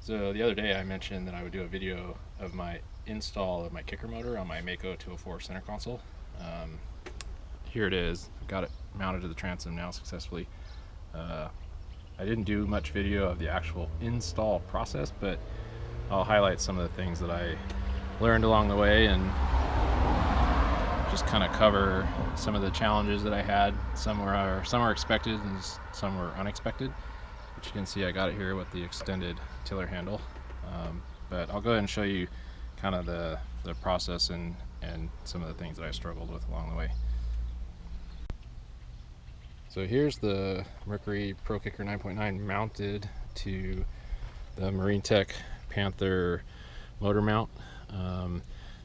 So the other day I mentioned that I would do a video of my install of my kicker motor on my Mako 204 center console. Um, Here it is. I've got it mounted to the transom now successfully. I didn't do much video of the actual install process, but I'll highlight some of the things that I learned along the way and just kind of cover some of the challenges that I had. Some were expected and some were unexpected. But you can see I got it here with the extended tiller handle. But I'll go ahead and show you kind of the process and some of the things that I struggled with along the way. So here's the Mercury Pro Kicker 9.9 mounted to the Marine Tech Panther motor mount.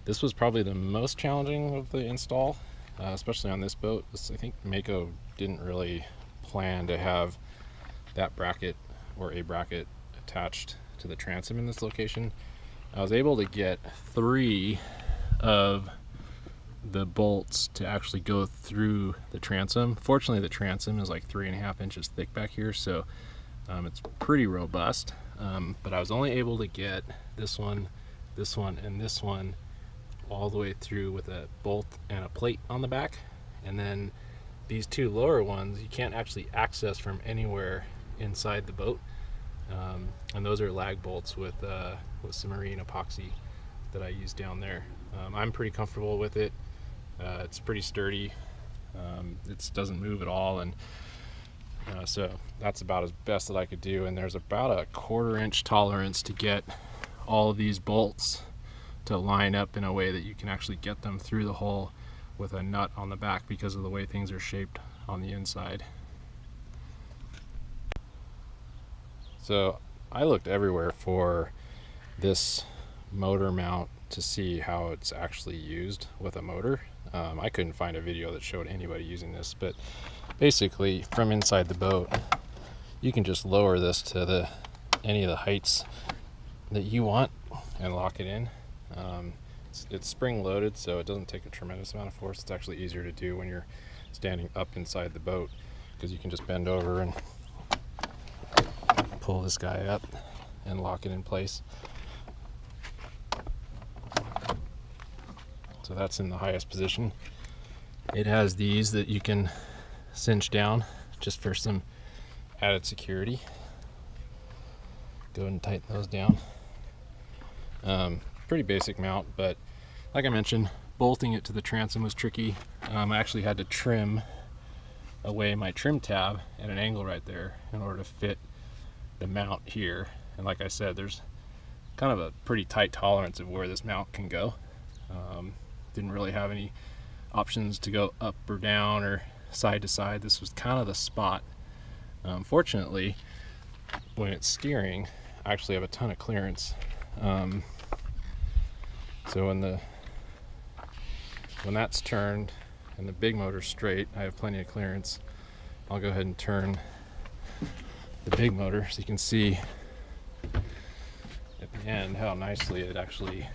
This was probably the most challenging of the install, especially on this boat. I think Mako didn't really plan to have that bracket or a bracket attached to the transom in this location. I was able to get 3 of the bolts to actually go through the transom. Fortunately, the transom is like 3.5 inches thick back here, so it's pretty robust. But I was only able to get this one, and this one all the way through with a bolt and a plate on the back. And then these 2 lower ones you can't actually access from anywhere inside the boat. And those are lag bolts with some marine epoxy that I use down there. I'm pretty comfortable with it. It's pretty sturdy. It doesn't move at all, and so that's about as best that I could do. And there's about a 1/4 inch tolerance to get all of these bolts to line up in a way that you can actually get them through the hole with a nut on the back because of the way things are shaped on the inside. So I looked everywhere for this motor mount to see how it's actually used with a motor. I couldn't find a video that showed anybody using this, but basically from inside the boat you can just lower this to any of the heights that you want and lock it in. It's spring loaded, so it doesn't take a tremendous amount of force. It's actually easier to do when you're standing up inside the boat, because you can just bend over and pull this guy up and lock it in place. So that's in the highest position. It has these that you can cinch down just for some added security. Go ahead and tighten those down. Pretty basic mount, but like I mentioned, bolting it to the transom was tricky. I actually had to trim away my trim tab at an angle right there in order to fit the mount here. And like I said, there's kind of a pretty tight tolerance of where this mount can go. Didn't really have any options to go up or down or side to side. This was kind of the spot. Fortunately, when it's steering, I actually have a ton of clearance. So when that's turned and the big motor's straight, I have plenty of clearance. I'll go ahead and turn the big motor so you can see at the end how nicely it actually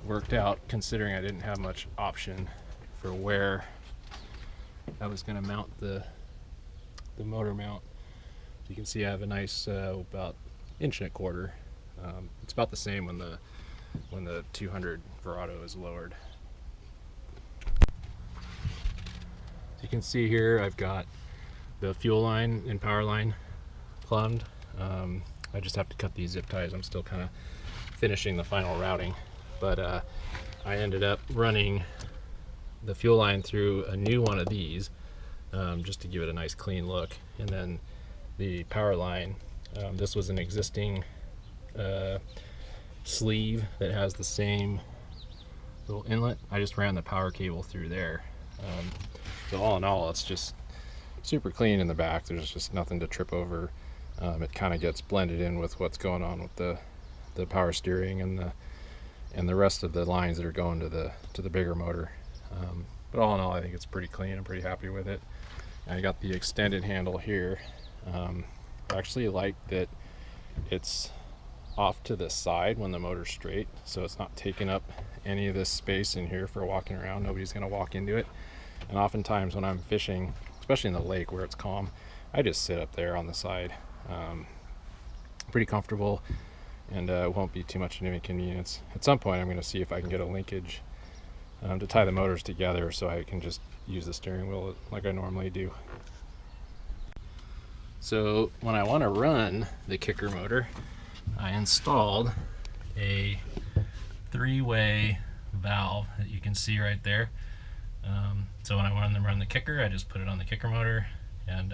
worked out, considering I didn't have much option for where I was going to mount the motor mount. You can see I have a nice about 1.25 inch. It's about the same when the 200 Verado is lowered. You can see here I've got the fuel line and power line plumbed. I just have to cut these zip ties. I'm still kind of finishing the final routing, but I ended up running the fuel line through a new one of these just to give it a nice clean look. And then the power line, this was an existing sleeve that has the same little inlet. I just ran the power cable through there. So all in all, it's just super clean in the back. There's just nothing to trip over. It kind of gets blended in with what's going on with the power steering and the rest of the lines that are going to the bigger motor. But all in all, I think it's pretty clean. I'm pretty happy with it. I got the extended handle here. I actually like that it's off to the side when the motor's straight, so it's not taking up any of this space in here for walking around. Nobody's going to walk into it. And oftentimes when I'm fishing, especially in the lake where it's calm, I just sit up there on the side. pretty comfortable, and it won't be too much of an inconvenience. At some point I'm going to see if I can get a linkage to tie the motors together so I can just use the steering wheel like I normally do. So when I want to run the kicker motor, I installed a 3-way valve that you can see right there. So when I want to run the kicker, I just put it on the kicker motor, and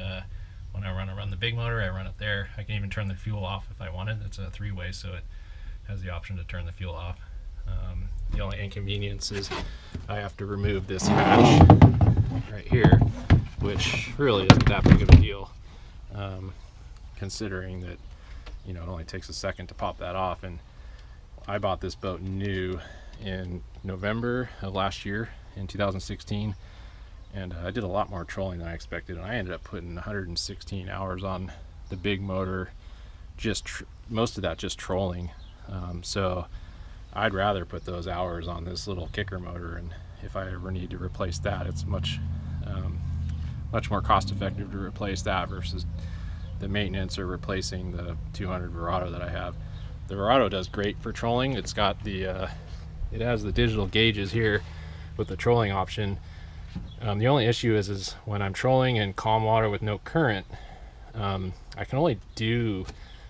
when I want to run the big motor, I run it there. I can even turn the fuel off if I wanted. It's a 3-way, so it has the option to turn the fuel off. The only inconvenience is I have to remove this hatch right here, which really isn't that big of a deal, considering that, you know, it only takes a second to pop that off. And I bought this boat new in November of last year, in 2016, and I did a lot more trolling than I expected, and I ended up putting 116 hours on the big motor, just most of that just trolling. So I'd rather put those hours on this little kicker motor, and if I ever need to replace that, it's much more cost effective to replace that versus the maintenance or replacing the 200 Verado that I have. The Verado does great for trolling. It's got the it has the digital gauges here with the trolling option. The only issue is when I'm trolling in calm water with no current, I can only do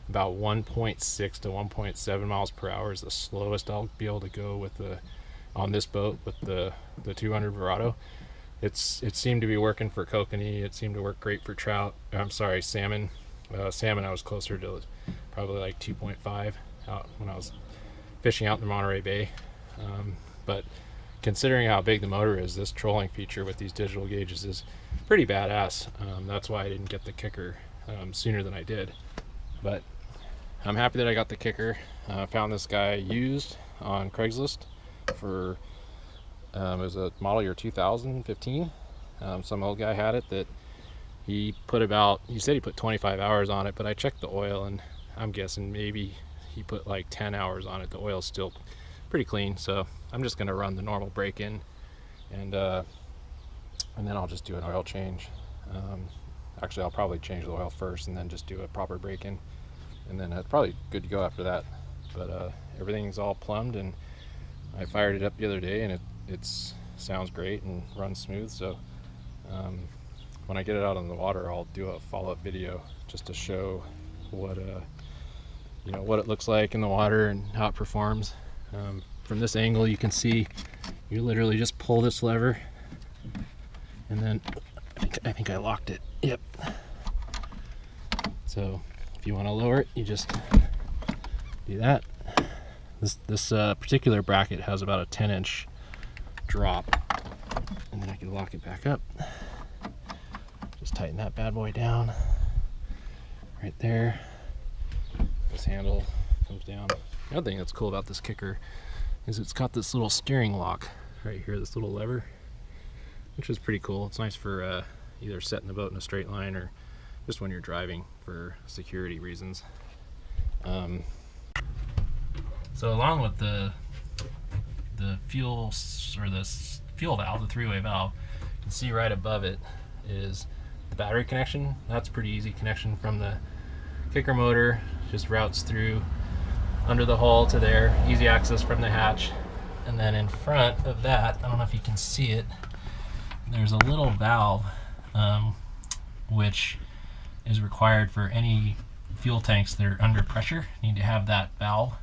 about 1.6 to 1.7 miles per hour is the slowest I'll be able to go with on this boat with the 200 Verado. It seemed to be working for kokanee. It seemed to work great for trout. I'm sorry, salmon. Salmon I was closer to probably like 2.5 out when I was fishing out in the Monterey Bay. But considering how big the motor is, this trolling feature with these digital gauges is pretty badass. That's why I didn't get the kicker sooner than I did. But I'm happy that I got the kicker. Found this guy used on Craigslist for it was a model year 2015. Some old guy had it that he said he put 25 hours on it, but I checked the oil and I'm guessing maybe he put like 10 hours on it. The oil's still pretty clean, so I'm just gonna run the normal break-in, and then I'll just do an oil change. Actually, I'll probably change the oil first and then just do a proper break-in, and then it's probably good to go after that. But everything's all plumbed, and I fired it up the other day, and it sounds great and runs smooth. So when I get it out on the water, I'll do a follow-up video just to show what what it looks like in the water and how it performs. From this angle, you can see you literally just pull this lever, and then I think I locked it. Yep. So if you want to lower it, you just do that. This particular bracket has about a 10-inch drop, and then I can lock it back up. Just tighten that bad boy down right there. This handle comes down. The other thing that's cool about this kicker is it's got this little steering lock right here, this little lever, which is pretty cool. It's nice for either setting the boat in a straight line or just when you're driving for security reasons. So along with the fuel, or this fuel valve, the 3-way valve, you can see right above it is the battery connection. That's pretty easy connection from the kicker motor, just routes through under the hull to there, easy access from the hatch. And then in front of that, I don't know if you can see it, there's a little valve which is required for any fuel tanks that are under pressure. You need to have that valve.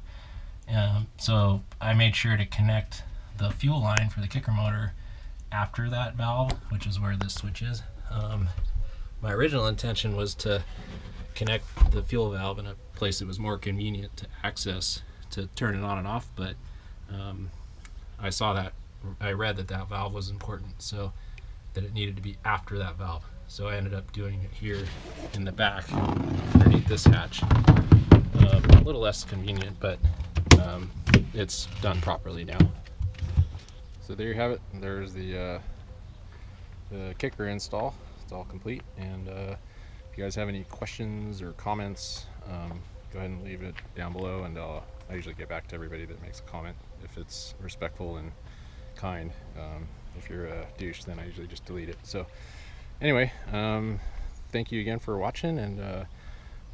So I made sure to connect the fuel line for the kicker motor after that valve, which is where this switch is. My original intention was to connect the fuel valve in a place that was more convenient to access to turn it on and off, but I read that valve was important, so that it needed to be after that valve. So I ended up doing it here in the back underneath this hatch. A little less convenient, but it's done properly now. So there you have it. There's the kicker install. It's all complete, and if you guys have any questions or comments, go ahead and leave it down below, and I usually get back to everybody that makes a comment if it's respectful and kind. If you're a douche, then I usually just delete it. So anyway, thank you again for watching, and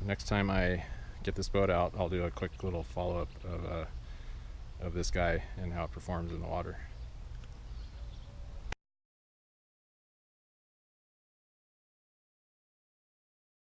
next time I get this boat out, I'll do a quick little follow-up of this guy and how it performs in the water.